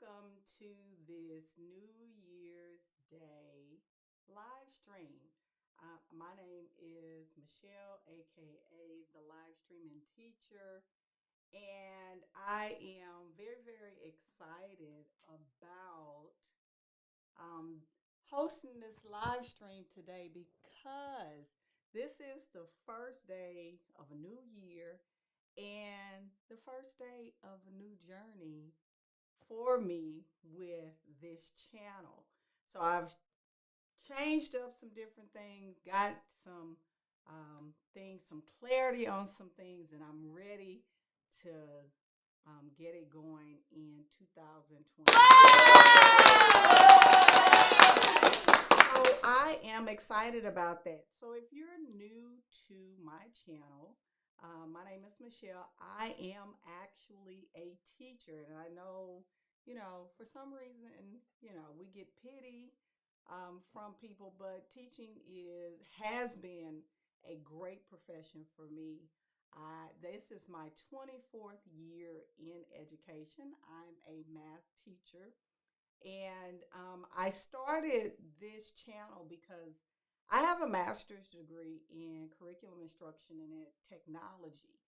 welcome to this New Year's Day live stream. My name is Michelle, aka the live streaming teacher, and I am very, very excited about um, hosting this live stream today because this is the first day of a new year and the first day of a new journey for me with this channel. So I've changed up some different things, got some things, some clarity on some things, and I'm ready to get it going in 2026. So I am excited about that. So if you're new to my channel, my name is Michelle. I am actually a teacher, and I know, for some reason, we get pity from people, but teaching is has been a great profession for me. This is my 24th year in education. I'm a math teacher, and I started this channel because I have a master's degree in curriculum instruction and technology.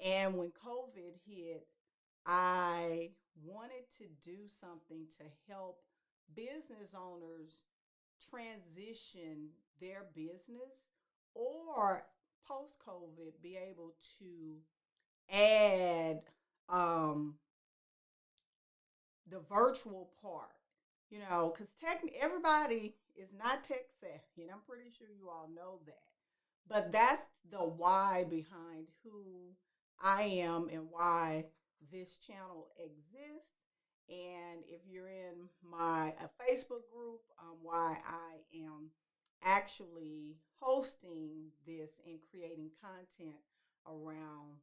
And when COVID hit, I wanted to do something to help business owners transition their business or post COVID be able to add um, the virtual part, because everybody is not tech savvy, and I'm pretty sure you all know that. But that's the why behind who I am and why this channel exists. And if you're in my Facebook group, why I am actually hosting this and creating content around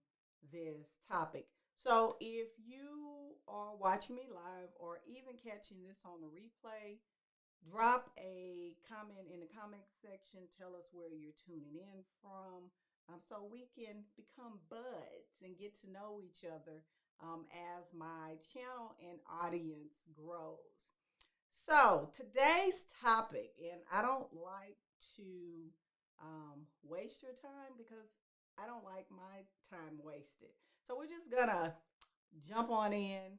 this topic. So if you are watching me live or even catching this on the replay, drop a comment in the comment section. Tell us where you're tuning in from, so we can become buds and get to know each other as my channel and audience grows. So today's topic, and I don't like to waste your time because I don't like my time wasted. So we're just gonna jump on in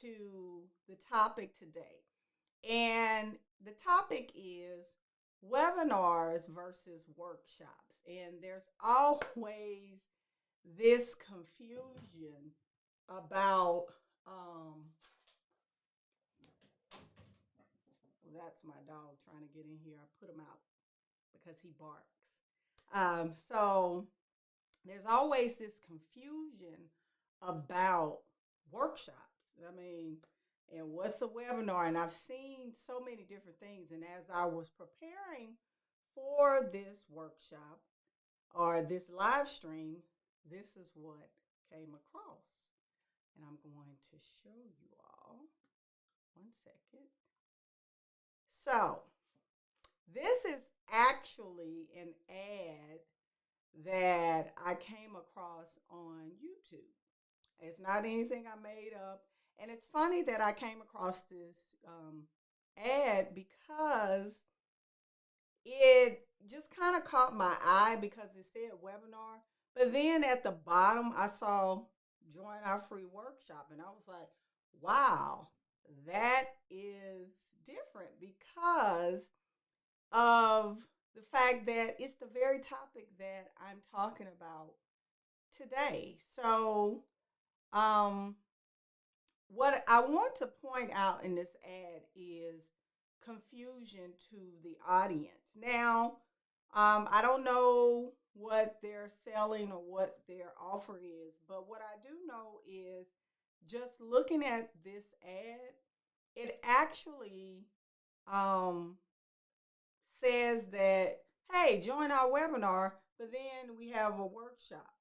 to the topic today. And the topic is webinars versus workshops. And there's always this confusion about, well, that's my dog trying to get in here. I put him out because he barks. So there's always this confusion about workshops. I mean, and what's a webinar? And I've seen so many different things. And as I was preparing for this workshop or this live stream, this is what came across. And I'm going to show you all. One second. So, this is actually an ad that I came across on YouTube. It's not anything I made up. And it's funny that I came across this ad because it just kind of caught my eye because it said webinar. But then at the bottom, I saw join our free workshop. And I was like, wow, that is different because of the fact that it's the very topic that I'm talking about today. So, um, what I want to point out in this ad is confusion to the audience. Now, I don't know what they're selling or what their offer is, but what I do know is just looking at this ad, it actually um, says that, hey, join our webinar, but then we have a workshop.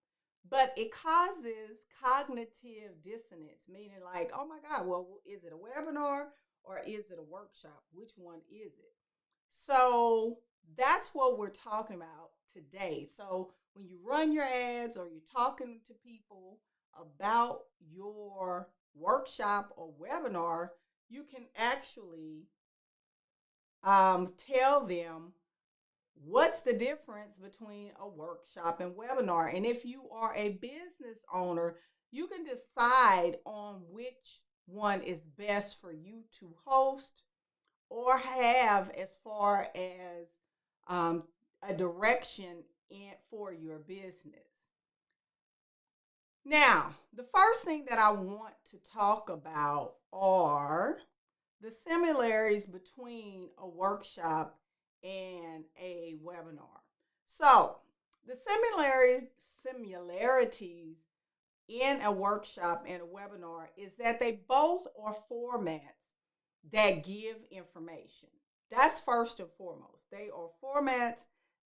But it causes cognitive dissonance, meaning like, oh my God, well, is it a webinar or is it a workshop? Which one is it? So that's what we're talking about today. So when you run your ads or you're talking to people about your workshop or webinar, you can actually tell them what's the difference between a workshop and webinar. And if you are a business owner, you can decide on which one is best for you to host or have as far as um, a direction for your business. Now, the first thing that I want to talk about are the similarities between a workshop and a webinar. So, the similarities in a workshop and a webinar is that they both are formats that give information. That's first and foremost. They are formats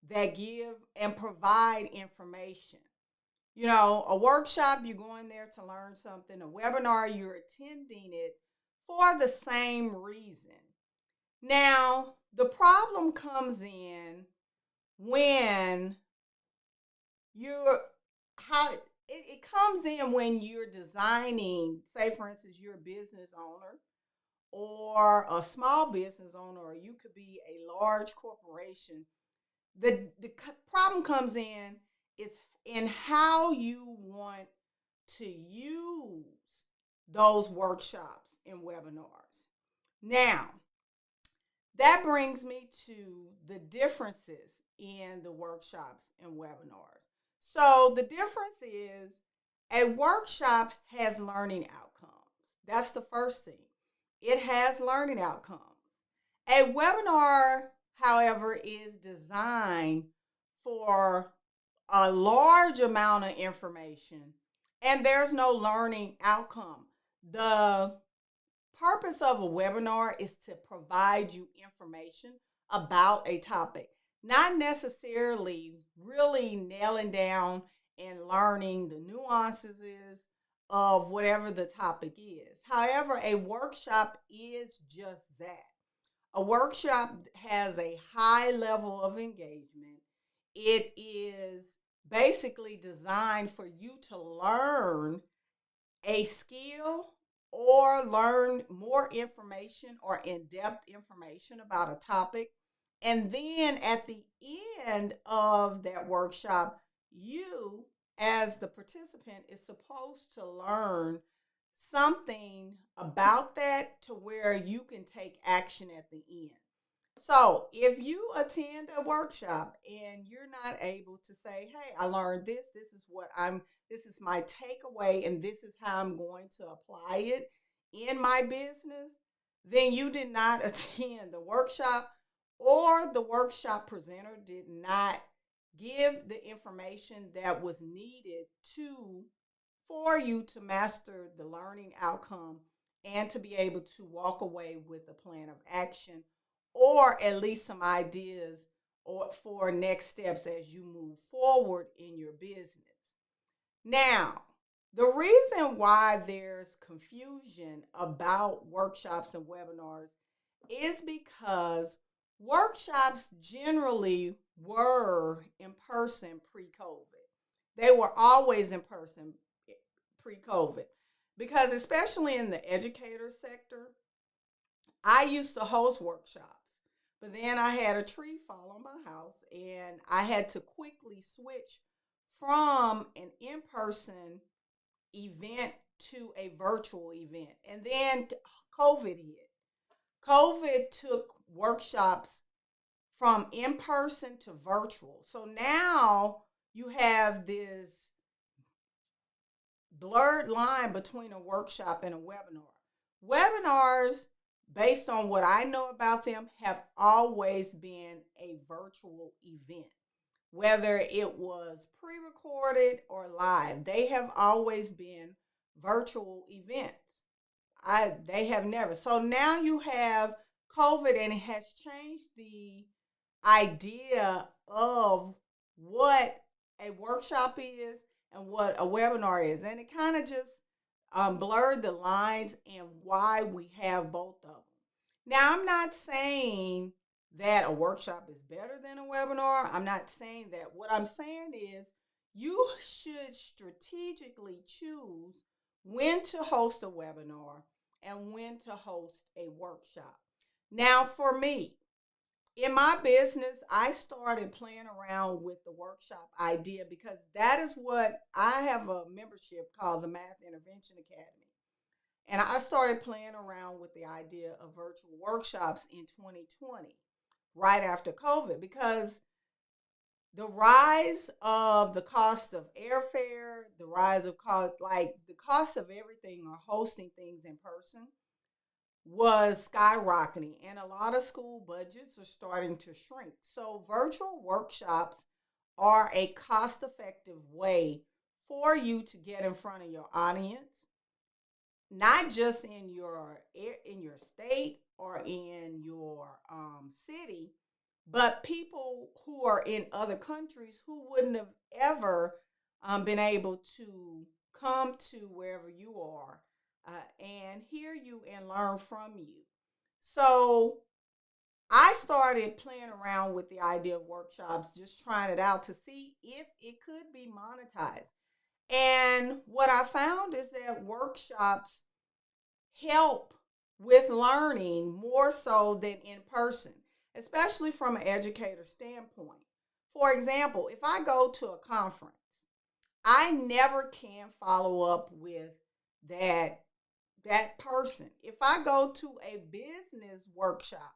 that give and provide information. You know, a workshop, you're going there to learn something. A webinar, you're attending it for the same reason. Now, the problem comes in when you're how it comes in when you're designing, say for instance, you're a business owner or a small business owner, or you could be a large corporation. The problem comes in is in how you want to use those workshops and webinars. Now, that brings me to the differences in the workshops and webinars. So, the difference is a workshop has learning outcomes. That's the first thing. It has learning outcomes. A webinar, however, is designed for a large amount of information and there's no learning outcome. The purpose of a webinar is to provide you information about a topic, not necessarily really nailing down and learning the nuances of whatever the topic is. However, a workshop is just that. A workshop has a high level of engagement. It is basically designed for you to learn a skill or learn more information or in depth information about a topic. And then at the end of that workshop, you, as the participant, is supposed to learn something about that to where you can take action at the end. So, if you attend a workshop and you're not able to say, "Hey, I learned this. This is my takeaway, and this is how I'm going to apply it in my business," then you did not attend the workshop, or the workshop presenter did not give the information that was needed to for you to master the learning outcome and to be able to walk away with a plan of action or at least some ideas or for next steps as you move forward in your business. Now, the reason why there's confusion about workshops and webinars is because workshops generally were in person pre-COVID. They were always in person pre-COVID because especially in the educator sector, I used to host workshops, but then I had a tree fall on my house and I had to quickly switch from an in person event to a virtual event. And then COVID hit. COVID took workshops from in person to virtual. So now you have this blurred line between a workshop and a webinar. Webinars, based on what I know about them, have always been a virtual event, whether it was pre recorded or live. They have always been virtual events. They have never. So now you have COVID and it has changed the idea of what a workshop is and what a webinar is. And it kind of just blurred the lines and why we have both of them. Now, I'm not saying that a workshop is better than a webinar. I'm not saying that. What I'm saying is you should strategically choose when to host a webinar and when to host a workshop. Now, for me, in my business, I started playing around with the workshop idea because that is what I have a membership called the Math Intervention Academy. And I started playing around with the idea of virtual workshops in 2020, right after COVID, because the rise of the cost of airfare, the rise of cost, like the cost of everything or hosting things in person was skyrocketing, and a lot of school budgets are starting to shrink. So, virtual workshops are a cost effective way for you to get in front of your audience, not just in your state or in your city, but people who are in other countries who wouldn't have ever been able to come to wherever you are and hear you and learn from you. So I started playing around with the idea of workshops, just trying it out to see if it could be monetized. And what I found is that workshops help with learning more so than in person, especially from an educator standpoint. For example, if I go to a conference, I never can follow up with that person. If I go to a business workshop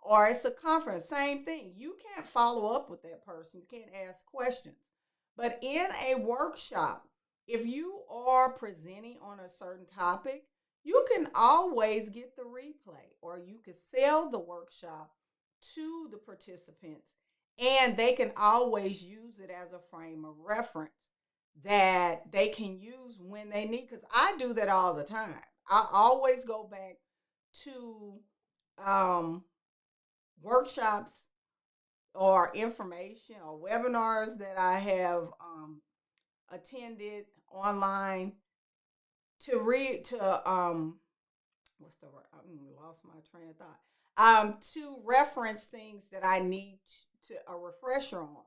or it's a conference, same thing. You can't follow up with that person. You can't ask questions. But in a workshop, if you are presenting on a certain topic, you can always get the replay or you can sell the workshop to the participants and they can always use it as a frame of reference that they can use when they need, because I do that all the time. I always go back to um, workshops or information or webinars that I have attended online to read to what's the word? I lost my train of thought. To reference things that I need to a refresher on.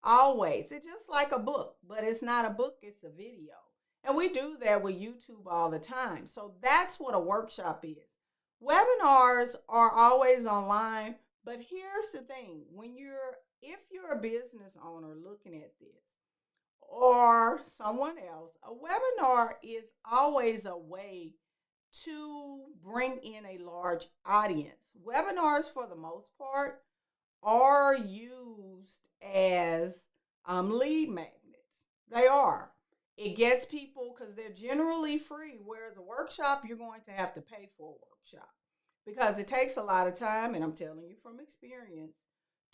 Always, it's just like a book, but it's not a book; it's a video, and we do that with YouTube all the time. So that's what a workshop is. Webinars are always online, but here's the thing: if you're a business owner looking at this, or someone else, a webinar is always a way to bring in a large audience. Webinars, for the most part, are used as lead magnets. They are. It gets people because they're generally free, whereas a workshop, you're going to have to pay for a workshop because it takes a lot of time, and I'm telling you from experience,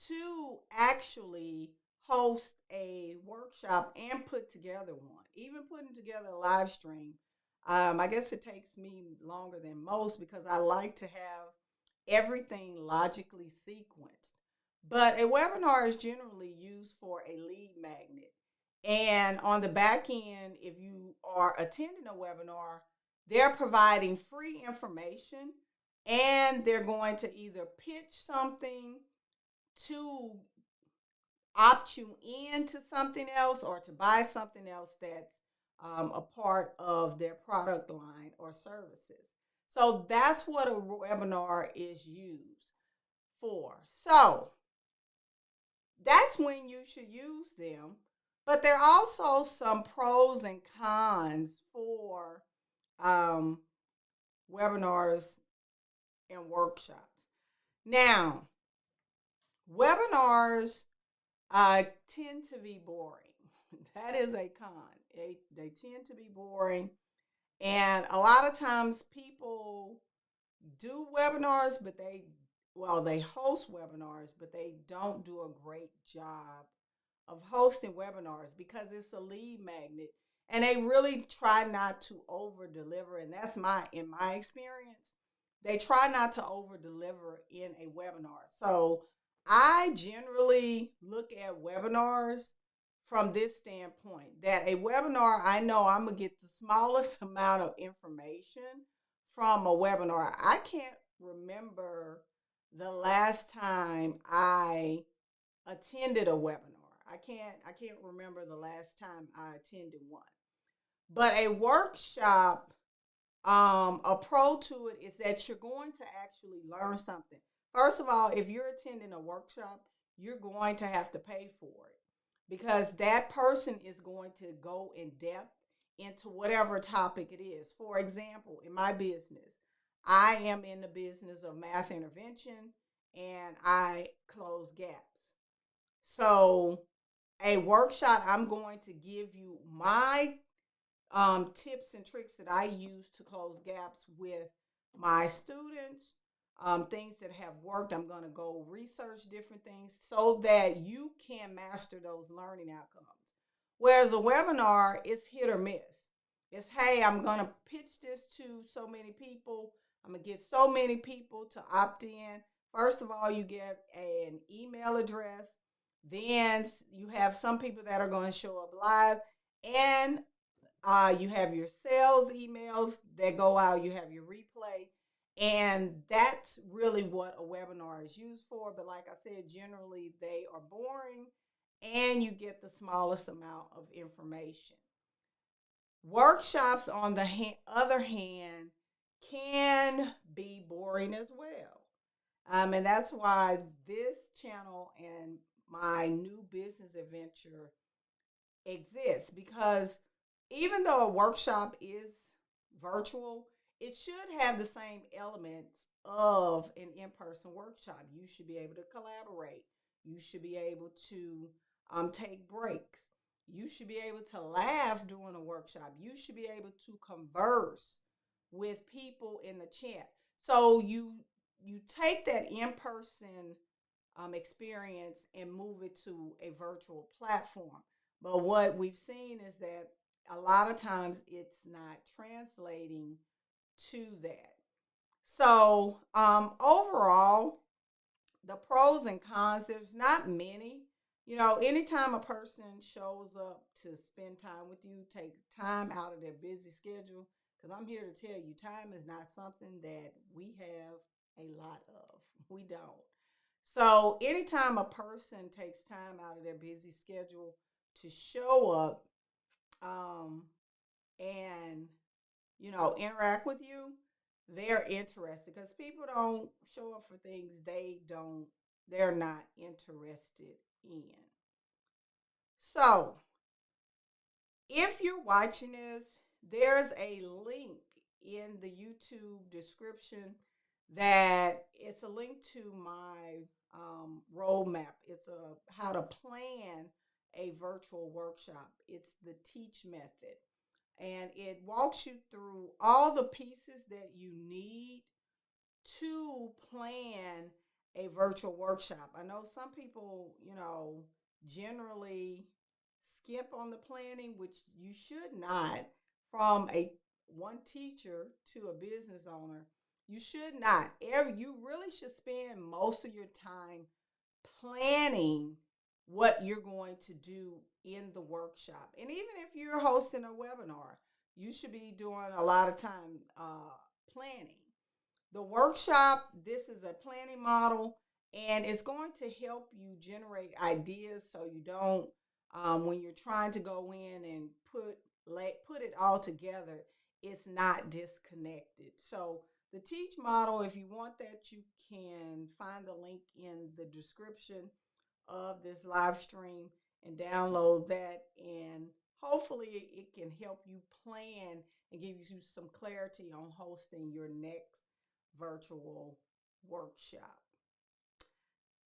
to actually host a workshop and put together one. Even putting together a live stream, I guess it takes me longer than most because I like to have everything logically sequenced. But a webinar is generally used for a lead magnet. And on the back end, if you are attending a webinar, they're providing free information and they're going to either pitch something to opt you into something else or to buy something else that's a part of their product line or services. So that's what a webinar is used for. So that's when you should use them. But there are also some pros and cons for um, webinars and workshops. Now, webinars tend to be boring. That is a con. They tend to be boring. And a lot of times people do webinars, but they host webinars, but they don't do a great job of hosting webinars because it's a lead magnet and they really try not to over deliver. And that's in my experience, they try not to over deliver in a webinar. So I generally look at webinars from this standpoint that a webinar, I know I'm going to get the smallest amount of information from a webinar. I can't remember the last time I attended a webinar. I can't remember the last time I attended one. But a workshop a pro to it is that you're going to actually learn something. First of all, if you're attending a workshop, you're going to have to pay for it because that person is going to go in depth into whatever topic it is. For example, in my business, I am in the business of math intervention and I close gaps. So, a workshop, I'm going to give you my tips and tricks that I use to close gaps with my students, things that have worked. I'm going to go research different things so that you can master those learning outcomes. Whereas a webinar is hit or miss. It's, hey, I'm going to pitch this to so many people. I'm going to get so many people to opt in. First of all, you get an email address. Then you have some people that are going to show up live. And you have your sales emails that go out, you have your replay, and that's really what a webinar is used for. But like I said, generally they are boring and you get the smallest amount of information. Workshops, on the other hand, can be boring as well. And that's why this channel and my new business adventure exists, because even though a workshop is virtual, it should have the same elements of an in-person workshop. You should be able to collaborate. You should be able to take breaks. You should be able to laugh during a workshop. You should be able to converse with people in the chat. So you take that in-person experience and move it to a virtual platform. But what we've seen is that a lot of times it's not translating to that. So, overall, the pros and cons, there's not many. Anytime a person shows up to spend time with you, take time out of their busy schedule, because I'm here to tell you, time is not something that we have a lot of. We don't. So, anytime a person takes time out of their busy schedule to show up, um, and interact with you, they're interested, because people don't show up for things they're not interested in. So, if you're watching this, there's a link in the YouTube description that it's a link to my roadmap. It's a how to plan a virtual workshop. It's the teach method, and it walks you through all the pieces that you need to plan a virtual workshop. I know some people, generally skip on the planning, which you should not. From a one teacher to a business owner, you should not. You really should spend most of your time planning what you're going to do in the workshop. And even if you're hosting a webinar, you should be doing a lot of time planning. The workshop, this is a planning model, and it's going to help you generate ideas so you don't, when you're trying to go in and put it all together, it's not disconnected. So the teach model, if you want that, you can find the link in the description of this live stream and download that, and hopefully it can help you plan and give you some clarity on hosting your next virtual workshop.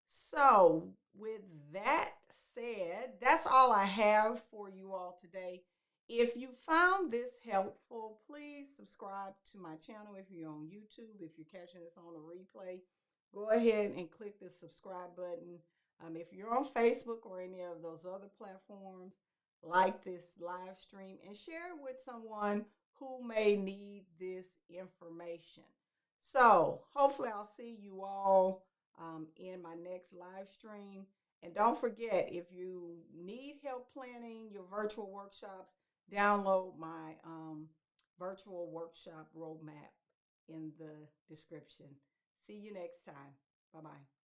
So, with that said, that's all I have for you all today. If you found this helpful, please subscribe to my channel. If you're on YouTube, if you're catching this on a replay, go ahead and click the subscribe button. If you're on Facebook or any of those other platforms, like this live stream and share it with someone who may need this information. So, hopefully, I'll see you all in my next live stream. And don't forget, if you need help planning your virtual workshops, download my virtual workshop roadmap in the description. See you next time. Bye bye.